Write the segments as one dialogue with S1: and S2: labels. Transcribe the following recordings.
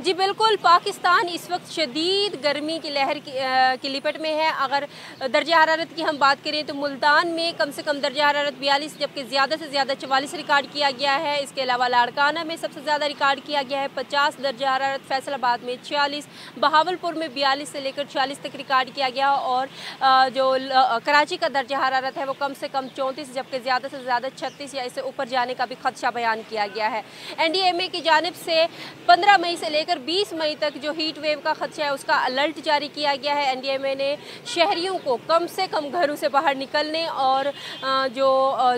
S1: जी बिल्कुल, पाकिस्तान इस वक्त शदीद गर्मी की लहर की लिपट में है। अगर दर्जा हरारत की हम बात करें तो मुल्तान में कम से कम दर्जा हरारत 42 जबकि ज़्यादा से ज़्यादा 44 रिकॉर्ड किया गया है। इसके अलावा लाड़काना में सबसे ज़्यादा रिकॉर्ड किया गया है 50 दर्जा हरारत, फैसलाबाद में 46, बहावलपुर में 42 से लेकर 46 तक रिकॉर्ड किया गया। और जो कराची का दर्जा हरारत है वो कम से कम 34 जबकि ज़्यादा से ज़्यादा 36 या इससे ऊपर जाने का भी खदशा बयान किया गया है। NDMA की जानिब से 15 मई से लेकर 20 मई तक जो हीट वेव का खदशा है उसका अलर्ट जारी किया गया है। NDMA ने शहरियों को कम से कम घरों से बाहर निकलने और जो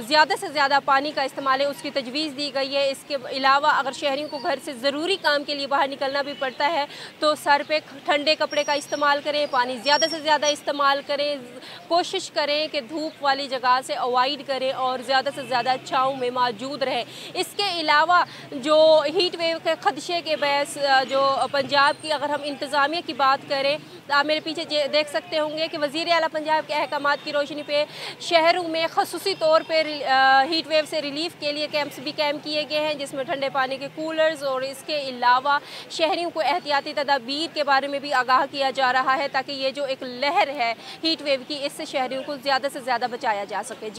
S1: ज़्यादा से ज़्यादा पानी का इस्तेमाल है उसकी तजवीज़ दी गई है। इसके अलावा अगर शहरियों को घर से ज़रूरी काम के लिए बाहर निकलना भी पड़ता है तो सर पे ठंडे कपड़े का इस्तेमाल करें, पानी ज़्यादा से ज़्यादा इस्तेमाल करें, कोशिश करें कि धूप वाली जगह से अवॉइड करें और ज़्यादा से ज़्यादा छाँव में मौजूद रहें। इसके अलावा जो हीट वेव के खदशे के बहस जो पंजाब की अगर हम इंतज़ामिया की बात करें तो आप मेरे पीछे देख सकते होंगे कि वज़ीर आला पंजाब के अहकामात की रोशनी पे शहरों में खसूसी तौर पर हीट वेव से रिलीफ के लिए कैंप्स भी कैम्प किए गए हैं जिसमें ठंडे पानी के कूलर्स और इसके अलावा शहरियों को एहतियाती तदाबीर के बारे में भी आगाह किया जा रहा है ताकि ये जो एक लहर है हीट वेव की इससे शहरियों को ज़्यादा से ज़्यादा बचाया जा सके।